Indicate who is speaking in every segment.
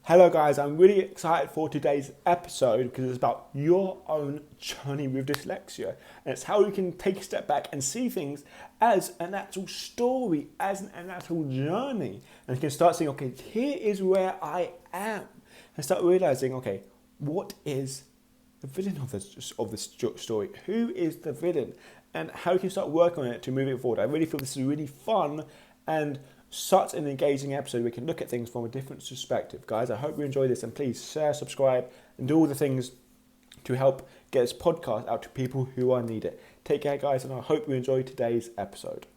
Speaker 1: Hello guys, I'm really excited for today's episode because it's about your own journey with dyslexia, and it's how you can take a step back and see things as an actual story, as an actual journey, and you can start saying, okay, here is where I am, and start realizing, okay, what is the villain of this story? Who is the villain, and how you can start working on it to move it forward. I really feel this is really fun and such an engaging episode. We can look at things from a different perspective. Guys, I hope you enjoy this, and please share, subscribe, and do all the things to help get this podcast out to people who need it. Take care, guys, and I hope you enjoy today's episode.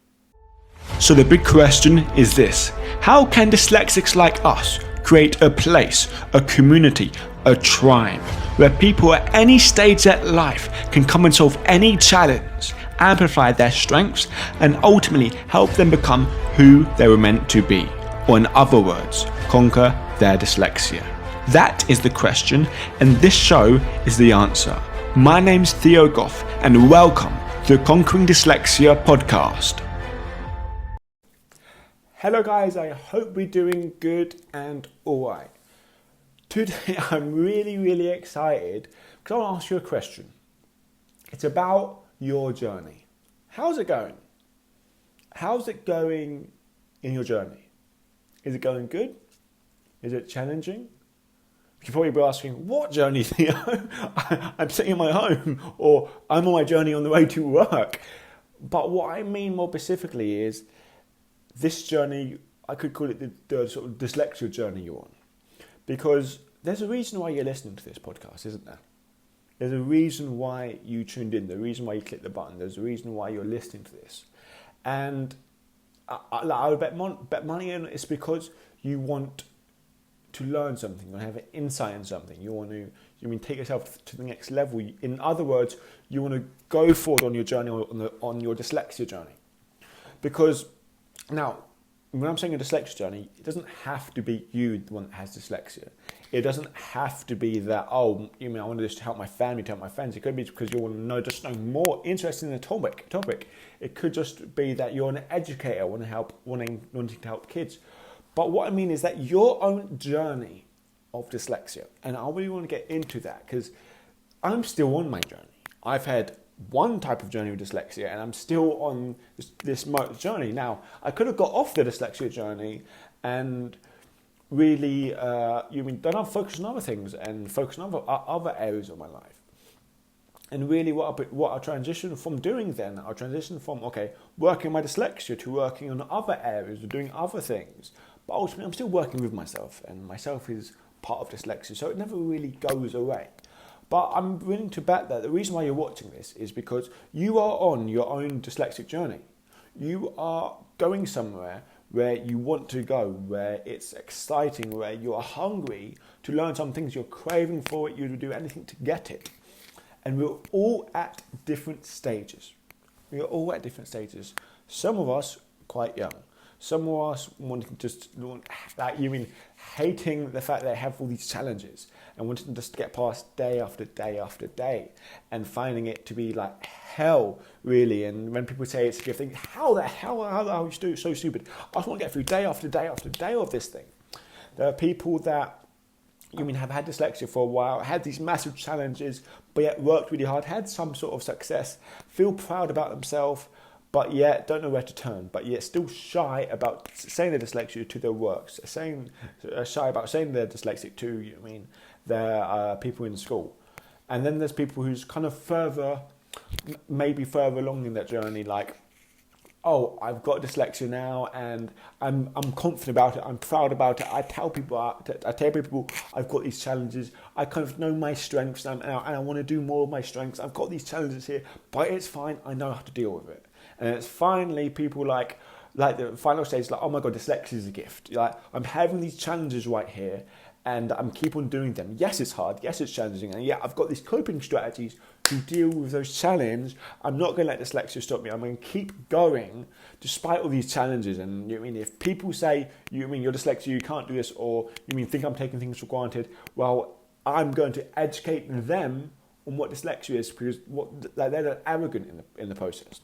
Speaker 1: So the big question is this: how can dyslexics like us create a place, a community, a tribe where people at any stage of life can come and solve any challenge, amplify their strengths, and ultimately help them become who they were meant to be, or in other words, conquer their dyslexia? That is the question, and this show is the answer. My name's Theo Goff, and welcome to the Conquering Dyslexia podcast. Hello guys, I hope we're doing good and alright. Today I'm really excited because I want to ask you a question. It's about your journey. How's it going? How's it going in your journey? Is it going good? Is it challenging? You're probably be asking, what journey, Theo? I'm sitting in my home, or I'm on my journey on the way to work. But what I mean more specifically is this journey, I could call it the sort of dyslexia journey you're on. Because there's a reason why you're listening to this podcast, isn't there? There's a reason why you tuned in, the reason why you clicked the button, there's a reason why you're listening to this. And I would bet money on it's because you want to learn something, you want to have an insight in something, you want to take yourself to the next level. In other words, you want to go forward on your journey, on your dyslexia journey. Because now, when I'm saying a dyslexia journey, it doesn't have to be you, the one that has dyslexia. It doesn't have to be that, I want to do this to help my family, to help my friends. It could be because you want to know more interested in the topic. It could just be that you're an educator, wanting to help kids. But what I mean is that your own journey of dyslexia, and I really want to get into that because I'm still on my journey. I've had one type of journey with dyslexia, and I'm still on this journey. Now, I could have got off the dyslexia journey and really, done I've focused on other things and focused on other areas of my life. And really, what I transitioned from doing then, I transitioned from working my dyslexia to working on other areas or doing other things. But ultimately, I'm still working with myself, and myself is part of dyslexia, so it never really goes away. But I'm willing to bet that the reason why you're watching this is because you are on your own dyslexic journey. You are going somewhere where you want to go, where it's exciting, where you are hungry to learn some things, you're craving for it, you would do anything to get it. And we're all at different stages. Some of us quite young. Some of us hating the fact that they have all these challenges and wanting to just get past day after day after day and finding it to be like hell, really. And when people say it's a gift, think, how are you so stupid? I just want to get through day after day after day of this thing. There are people that have had dyslexia for a while, had these massive challenges, but yet worked really hard, had some sort of success, feel proud about themselves, but yet don't know where to turn, but yet still shy about saying they're dyslexic to their works, shy about saying they're dyslexic to, their people in school. And then there's people who's kind of maybe further along in that journey, like, oh, I've got dyslexia now, and I'm confident about it. I'm proud about it. I tell people I've got these challenges. I kind of know my strengths, and I want to do more of my strengths. I've got these challenges here, but it's fine. I know how to deal with it. And it's finally people like the final stage, like, oh my God, dyslexia is a gift. Like, I'm having these challenges right here, and I'm keep on doing them. Yes, it's hard. Yes, it's challenging. And yeah, I've got these coping strategies to deal with those challenges. I'm not going to let dyslexia stop me. I'm going to keep going despite all these challenges. And if people say, you're dyslexic, you can't do this, or think I'm taking things for granted, well, I'm going to educate them on what dyslexia is, because they're arrogant in the process.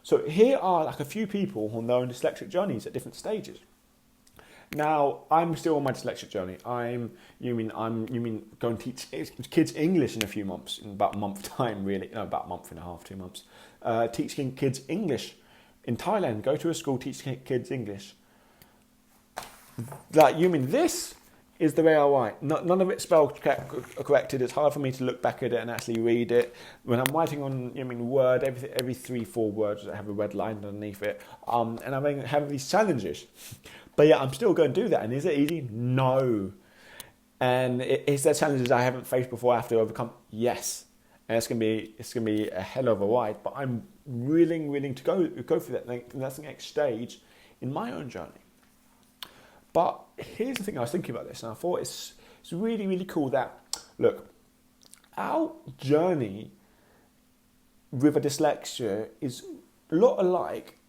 Speaker 1: So here are like a few people on their own dyslexic journeys at different stages. Now, I'm still on my dyslexic journey. You mean going to teach kids English in a few months, in about a month time, really? No, about a month and a half, 2 months. Teaching kids English in Thailand. Go to a school, teach kids English. Like, you mean this is the way I write? None of it's spelled corrected. It's hard for me to look back at it and actually read it. When I'm writing on, Word, every 3-4 words I have a red line underneath it. And I'm having these challenges. But yeah, I'm still going to do that. And is it easy? No. And is there challenges I haven't faced before I have to overcome? Yes. And it's gonna be a hell of a ride. But I'm willing to go for that. And that's the next stage in my own journey. But here's the thing, I was thinking about this, and I thought it's really, really cool that, look, our journey with a dyslexia is a lot alike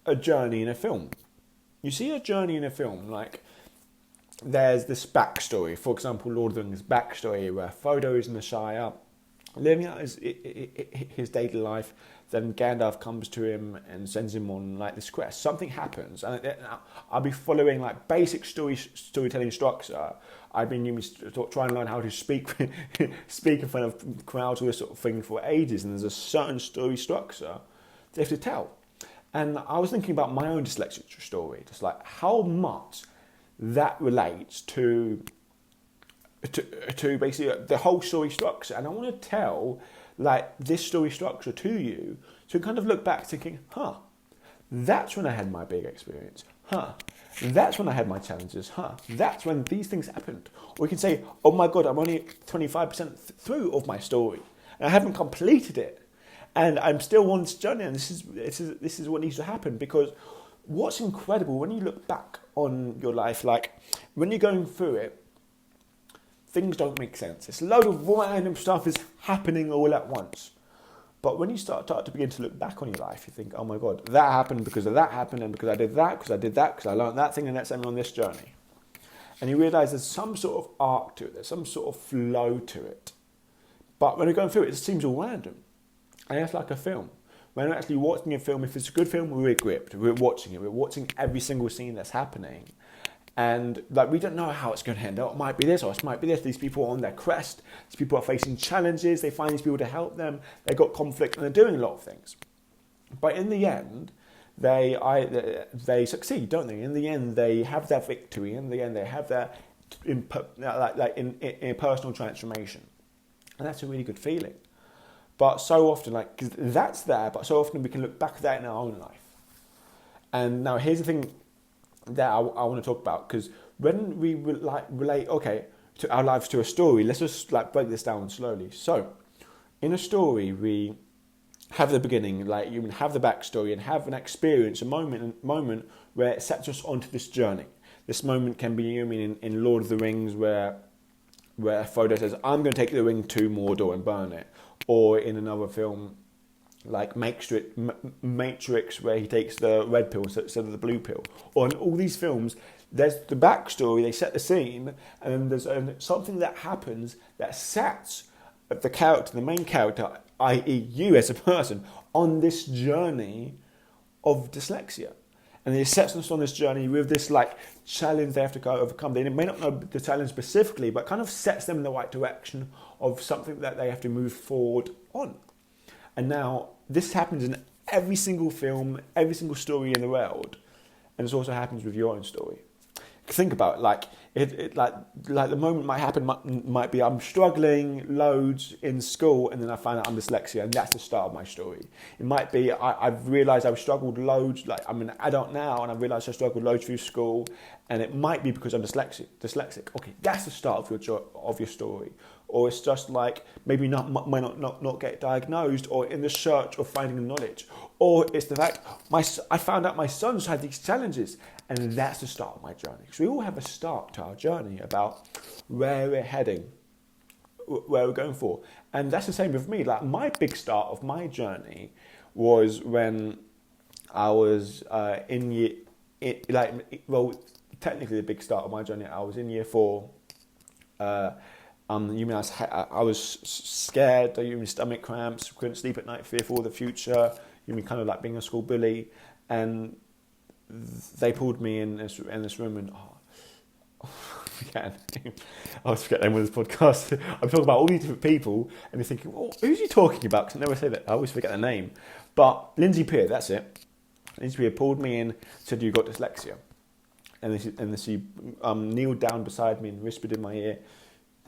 Speaker 1: a journey in a film. You see a journey in a film, like there's this backstory. For example, Lord of the Rings backstory, where Frodo is in the Shire, living out his daily life. Then Gandalf comes to him and sends him on like this quest. Something happens, and I'll be following like basic storytelling structure. I've been trying to learn how to speak in front of crowds or this sort of thing for ages, and there's a certain story structure they have to tell. And I was thinking about my own dyslexic story, just like how much that relates to basically the whole story structure. And I want to tell like this story structure to you, so you kind of look back thinking, that's when I had my big experience. That's when I had my challenges. That's when these things happened. Or you can say, oh my God, I'm only 25% through of my story, and I haven't completed it, and I'm still on this journey. And this is what needs to happen, because what's incredible when you look back on your life, like when you're going through it, things don't make sense. It's a load of random stuff is happening all at once. But when you start to begin to look back on your life, you think, oh my God, that happened because of that happened, and because I did that, because I learned that thing, and that's me on this journey. And you realise there's some sort of arc to it, there's some sort of flow to it. But when you're going through it, it seems all random. And it's like a film. When we're actually watching a film, if it's a good film, we're gripped. We're watching it. We're watching every single scene that's happening. And like we don't know how it's going to end. Oh, it might be this, or it might be this. These people are on their crest. These people are facing challenges. They find these people to help them. They've got conflict, and they're doing a lot of things. But in the end, they succeed, don't they? In the end, they have their victory. In the end, they have their in personal transformation, and that's a really good feeling. But so often, like, 'cause that's there, but so often we can look back at that in our own life. And now here's the thing that I want to talk about, because when we relate to our lives to a story, let's just like break this down slowly. So in a story, we have the beginning, like you have the backstory, and have an experience, a moment where it sets us onto this journey. This moment can be, in Lord of the Rings, where Frodo says, I'm going to take the ring to Mordor and burn it. Or in another film, like Matrix, where he takes the red pill instead of the blue pill. Or in all these films, there's the backstory, they set the scene, and then there's something that happens that sets the main character, i.e. you as a person, on this journey of dyslexia. And it sets us on this journey with this like challenge they have to overcome. They may not know the challenge specifically, but kind of sets them in the right direction of something that they have to move forward on. And now this happens in every single film, every single story in the world, and this also happens with your own story. Think about it, like the moment might be I'm struggling loads in school, and then I find out I'm dyslexia, and that's the start of my story. It might be I've realised I've struggled loads, like I'm an adult now, and I've realised I struggled loads through school, and it might be because I'm dyslexic. Okay, that's the start of your story. Or it's just like maybe might not get diagnosed, or in the search of finding knowledge. Or it's the fact I found out my son's had these challenges, and that's the start of my journey. Because we all have a start to our journey about where we're heading, where we're going for. And that's the same with me. Like my big start of my journey was when I was technically the big start of my journey, I was in year 4. I was scared, stomach cramps, couldn't sleep at night, fearful of the future, kind of like being a school bully. And they pulled me in this room and I always forget the name of this podcast. I'm talking about all these different people, and you're thinking, well, who's he talking about? Because I never say that. I always forget the name. But Lindsay Peer, that's it. Lindsay Peer pulled me in, said, "You got dyslexia," and then she kneeled down beside me and whispered in my ear,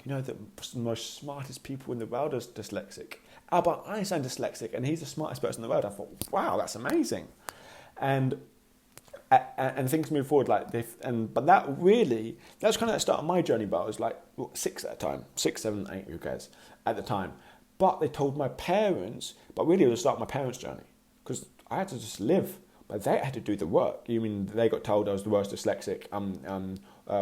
Speaker 1: "You know that the most smartest people in the world are dyslexic. Albert Einstein dyslexic, and he's the smartest person in the world." I thought, wow, that's amazing, and things move forward like this. But that's kind of the start of my journey. But I was like 6 at the time, 6, 7, 8, who cares at the time. But they told my parents, but really it was the start of my parents' journey because I had to just live. But they had to do the work. You mean they got told I was the worst dyslexic,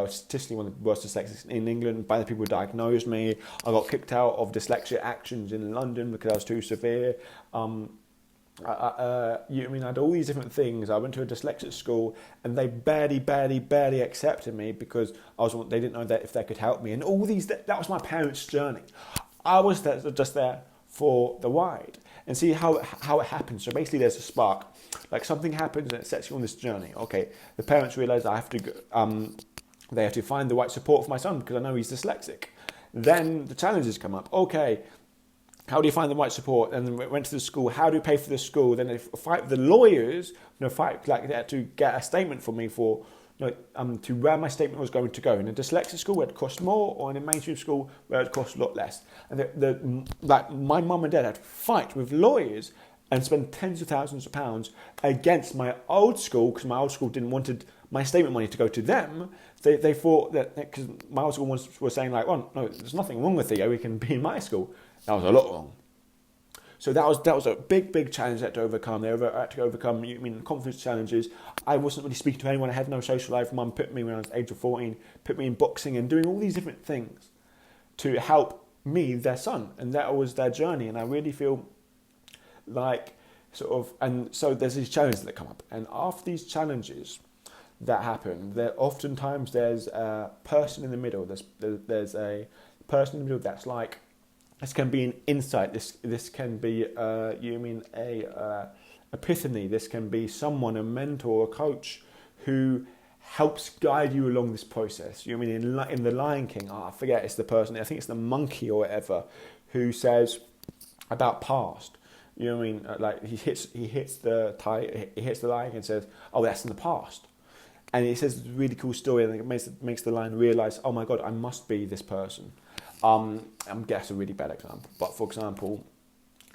Speaker 1: statistically one of the worst dyslexics in England by the people who diagnosed me. I got kicked out of dyslexia actions in London because I was too severe. I had all these different things. I went to a dyslexic school and they barely accepted me because they didn't know that if they could help me. And all these, that was my parents' journey. I was just there for the ride and see how it happens. So basically there's a spark. Like something happens and it sets you on this journey. Okay, the parents realise I have to go, they have to find the right support for my son because I know he's dyslexic. Then the challenges come up. Okay, how do you find the right support? And then we went to the school. How do you pay for the school? Then they fight with the lawyers. Fight like that to get a statement from me for to where my statement was going to go. In a dyslexic school where it cost more, or in a mainstream school where it cost a lot less. And my mum and dad had to fight with lawyers and spend tens of thousands of pounds against my old school because my old school didn't wanted my statement money to go to them. They thought that because my old school was saying like, "Oh no, there's nothing wrong with Theo. He can be in my school." That was a lot wrong. So that was a big challenge I had to overcome. They had to overcome confidence challenges. I wasn't really speaking to anyone. I had no social life. Mum put me when I was age of 14, put me in boxing and doing all these different things to help me, their son, and that was their journey. And I really feel like and so there's these challenges that come up, and after these challenges that happen, oftentimes there's a person in the middle. There's a person in the middle that's like, this can be an insight. This can be a epiphany. This can be someone, a mentor, a coach, who helps guide you along this process. In The Lion King? I forget. It's the person. I think it's the monkey or whatever, who says about past. Like he hits the lion and says, "Oh, that's in the past." And he says a really cool story, and it makes the lion realise, "Oh my God, I must be this person." I'm guessing a really bad example, but for example,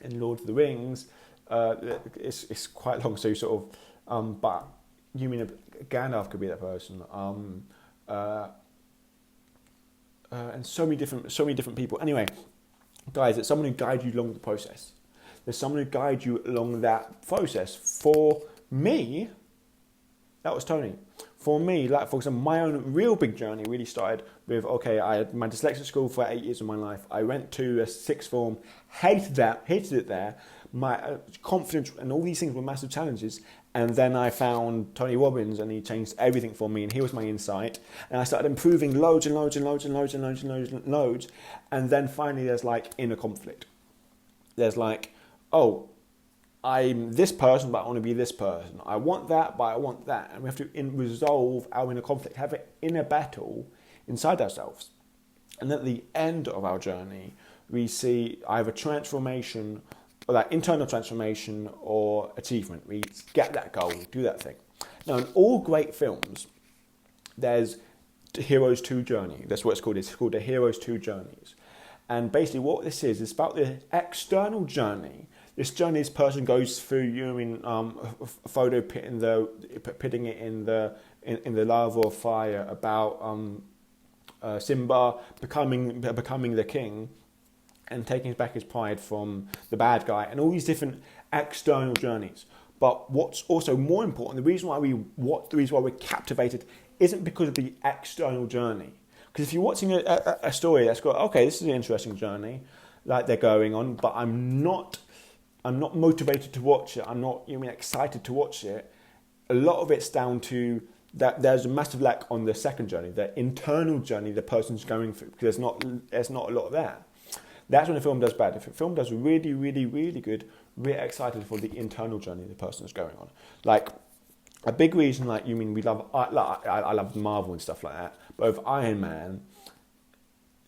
Speaker 1: in Lord of the Rings, it's quite long. So you sort of, but Gandalf could be that person, and so many different people. Anyway, guys, it's someone who guides you along the process. There's someone who guides you along that process. For me, that was Tony. For me, like for example, my own real big journey really started with, okay, I had my dyslexic school for 8 years of my life. I went to a sixth form, hated it there. My confidence and all these things were massive challenges. And then I found Tony Robbins, and he changed everything for me, and he was my insight. And I started improving loads. And then finally there's like inner conflict. There's like, oh, I'm this person, but I want to be this person. I want that, but I want that. And we have to resolve our inner conflict, have an inner battle inside ourselves. And at the end of our journey, we see either transformation, or that internal transformation, or achievement. We get that goal, do that thing. Now, in all great films, there's the hero's two journey. That's what it's called. It's called the hero's two journeys. And basically what this is about the external journey. This journey, this person goes through, a photo pitting it in the lava or fire about Simba becoming the king and taking back his pride from the bad guy, and all these different external journeys. But what's also more important, the reason why we're captivated isn't because of the external journey. Because if you're watching a story that's got, okay, this is an interesting journey, like they're going on, but I'm not motivated to watch it. I'm not excited to watch it. A lot of it's down to that there's a massive lack on the second journey, the internal journey the person's going through, because there's not a lot there. That's when a film does bad. If a film does really good, we're excited for the internal journey the person is going on. Like a big reason, like you mean we love, I love Marvel and stuff like that, but with Iron Man,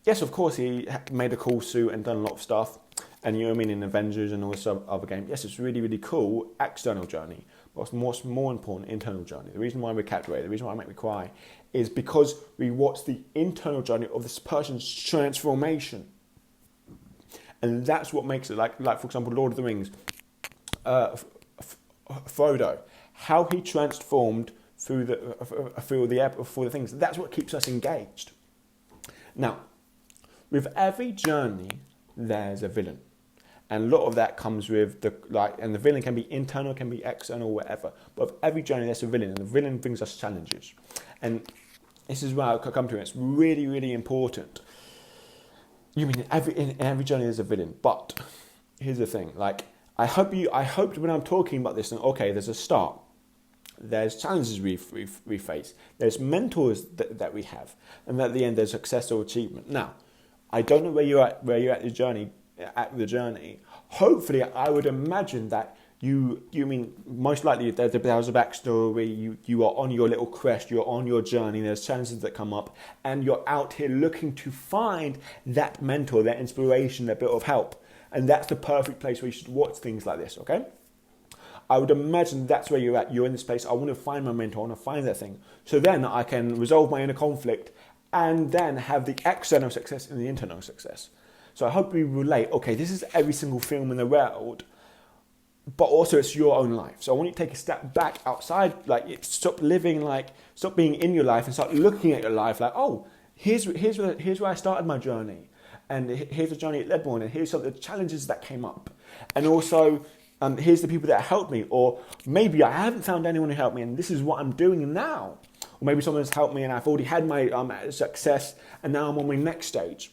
Speaker 1: yes, of course he made a cool suit and done a lot of stuff, and you know what I mean, in Avengers and all this other game, yes, it's really, really cool external journey, but what's more important, internal journey. The reason why we're captivated, the reason why it make me cry, is because we watch the internal journey of this person's transformation. And that's what makes it, like for example, Lord of the Rings, Frodo, how he transformed through the things. That's what keeps us engaged. Now, with every journey, there's a villain, and a lot of that comes with and the villain can be internal, can be external, whatever. But with every journey, there's a villain, and the villain brings us challenges. And this is where I come to it. It's really, really important. You mean in every journey there's a villain, but here's the thing. Like I hope when I'm talking about this, okay, there's a start. There's challenges we face. There's mentors that we have, and at the end there's success or achievement. Now, I don't know where you're at the journey. Hopefully, I would imagine that you mean most likely there was a backstory. You are on your little quest. You're on your journey. There's challenges that come up, and you're out here looking to find that mentor, that inspiration, that bit of help. And that's the perfect place where you should watch things like this. Okay. I would imagine that's where you're at. You're in this place. I want to find my mentor. I want to find that thing. So then I can resolve my inner conflict and then have the external success and the internal success. So I hope we relate. Okay, this is every single film in the world, but also it's your own life. So I want you to take a step back outside, stop being in your life and start looking at your life like, oh, here's where I started my journey. And here's the journey it led me on, and here's some of the challenges that came up. And also, here's the people that helped me, or maybe I haven't found anyone who helped me and this is what I'm doing now. Or maybe someone's helped me and I've already had my success and now I'm on my next stage.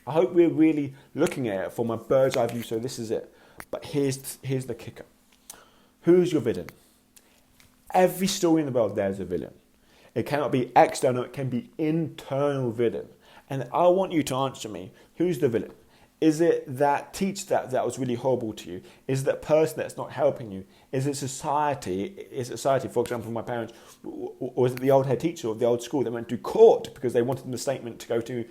Speaker 1: I hope we're really looking at it from a bird's eye view, so this is it. But here's the kicker. Who's your villain? Every story in the world, there's a villain. It cannot be external, it can be internal villain. And I want you to answer me, who's the villain? Is it that teacher that was really horrible to you? Is it that person that's not helping you? Is it society? Is it society, for example, my parents? Or is it the old head teacher of the old school that went to court because they wanted the statement to go to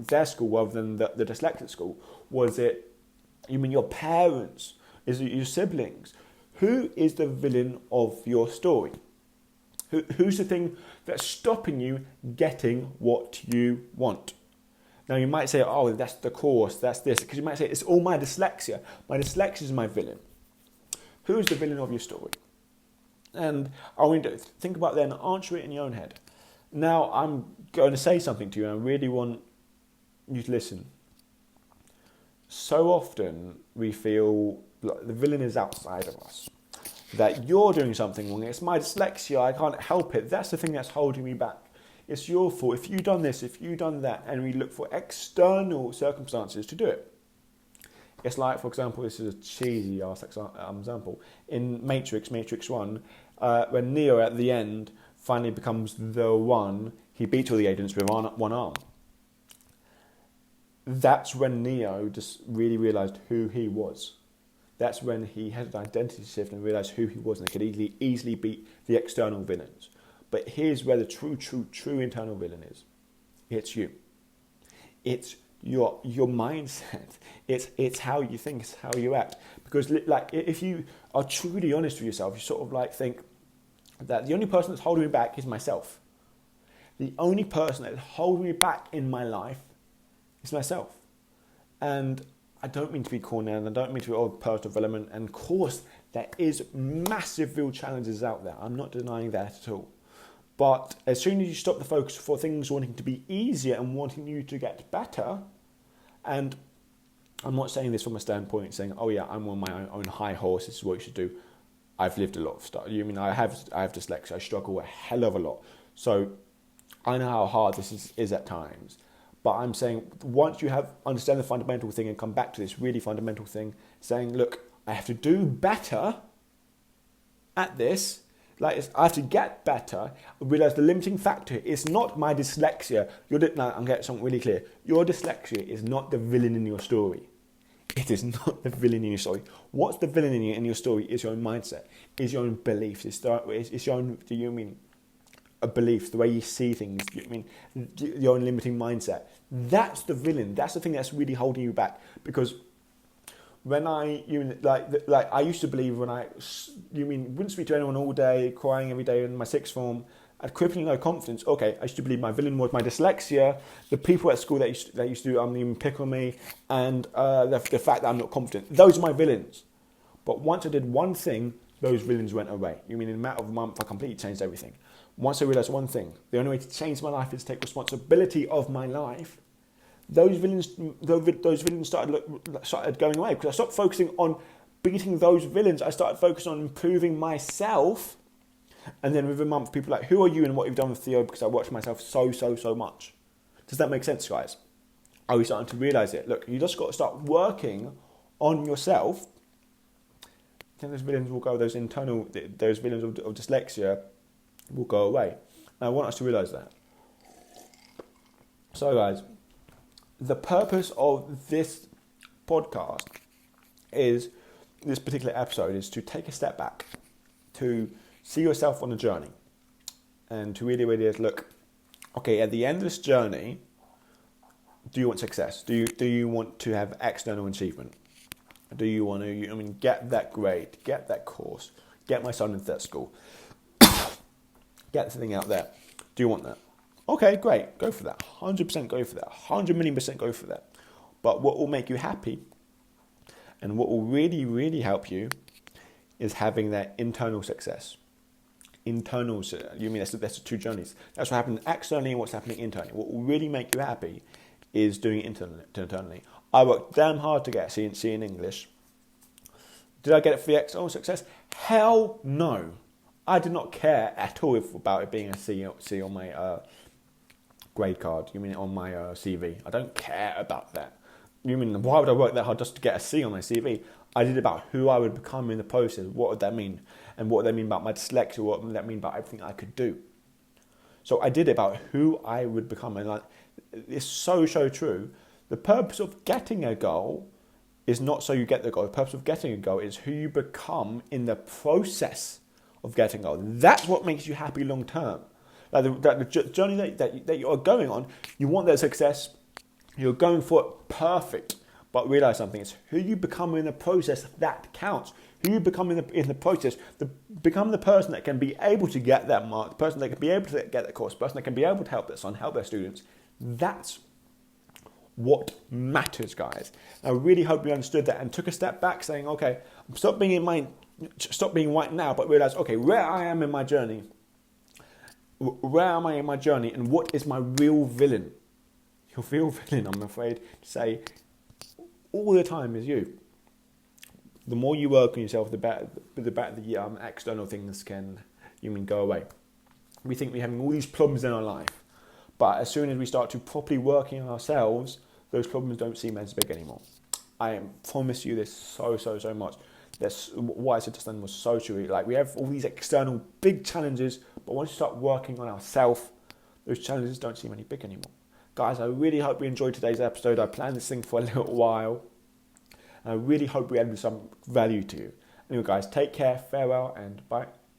Speaker 1: their school rather than the dyslexic school? Was it, you mean your parents? Is it your siblings? Who is the villain of your story? Who's the thing that's stopping you getting what you want? Now you might say, oh, that's the course, that's this. Because you might say, it's all my dyslexia. My dyslexia is my villain. Who is the villain of your story? And I want you to think about that and answer it in your own head. Now I'm going to say something to you and I really want you to listen. So often we feel like the villain is outside of us. That you're doing something wrong. It's my dyslexia, I can't help it. That's the thing that's holding me back. It's your fault. If you've done this, if you've done that, and we look for external circumstances to do it. It's like, for example, this is a cheesy ass example. In Matrix 1, when Neo at the end finally becomes the one, he beats all the agents with one arm. That's when Neo just really realised who he was. That's when he had an identity shift and realised who he was and could easily beat the external villains. But here's where the true internal villain is. It's you. It's your mindset. It's how you think. It's how you act. Because if you are truly honest with yourself, you sort of think that the only person that's holding me back is myself. The only person that's holding me back in my life is myself. And I don't mean to be corny and I don't mean to be all personal development. And of course, there is massive real challenges out there. I'm not denying that at all. But as soon as you stop the focus for things wanting to be easier and wanting you to get better, and I'm not saying this from a standpoint saying, oh yeah, I'm on my own high horse, this is what you should do. I've lived a lot of stuff. You mean I have dyslexia, I struggle a hell of a lot. So I know how hard this is at times. But I'm saying once you understand the fundamental thing and come back to this really fundamental thing, saying, look, I have to do better at this. I have to get better. I realise the limiting factor is not my dyslexia. I'm getting something really clear. Your dyslexia is not the villain in your story. It is not the villain in your story. What's the villain in your story is your own mindset, is your own beliefs, it's your own, do you mean, a belief, the way you see things, you mean, your own limiting mindset. That's the villain. That's the thing that's really holding you back. Because when I used to believe wouldn't speak to anyone all day, crying every day in my sixth form, had crippling low confidence. Okay, I used to believe my villain was my dyslexia, the people at school that used to even pick on me, and the fact that I'm not confident. Those are my villains. But once I did one thing, those villains went away. You mean in a matter of a month, I completely changed everything. Once I realised one thing, the only way to change my life is to take responsibility of my life. Those villains started going away, because I stopped focusing on beating those villains. I started focusing on improving myself. And then within a month, people are like, who are you and what you've done with Theo? Because I watched myself so much. Does that make sense, guys? Are we starting to realise it? Look, you just got to start working on yourself. Then those villains will go, those villains of dyslexia will go away. And I want us to realise that. So, guys, the purpose of this podcast this particular episode is to take a step back, to see yourself on a journey, and to really look, okay, at the end of this journey, do you want success? Do you want to have external achievement? Do you want to, get that grade, get that course, get my son into that school, get the thing out there? Do you want that? Okay, great, go for that. 100% go for that. 100 million % go for that. But what will make you happy, and what will really, really help you, is having that internal success. That's the two journeys. That's what happens externally and what's happening internally. What will really make you happy is doing it internally. I worked damn hard to get a C in English. Did I get it for the external success? Hell no. I did not care at all about it being a C on my grade card. You mean on my CV? I don't care about that. You mean, why would I work that hard just to get a C on my CV? I did about who I would become in the process. What would that mean? And what would that mean about my dyslexia? What would that mean about everything I could do? So I did it about who I would become. And it's so true. The purpose of getting a goal is not so you get the goal. The purpose of getting a goal is who you become in the process of getting a goal. That's what makes you happy long term. The journey that you are going on, you want that success, you're going for it perfect. But realize something, it's who you become in the process that counts. Who you become in the process, become the person that can be able to get that mark, the person that can be able to get that course, the person that can be able to help their son, help their students. That's what matters, guys. I really hope you understood that and took a step back, saying, okay, stop being right now, but realize, okay, where I am in my journey, and what is my real villain? Your real villain, I'm afraid to say, all the time is you. The more you work on yourself, the better the external things can go away. We think we're having all these problems in our life, but as soon as we start to properly working on ourselves, those problems don't seem as big anymore. I promise you this so much. What I said just then was so true. We have all these external big challenges, but once you start working on ourselves, those challenges don't seem any big anymore. Guys, I really hope you enjoyed today's episode. I planned this thing for a little while. And I really hope we added some value to you. Anyway, guys, take care, farewell, and bye.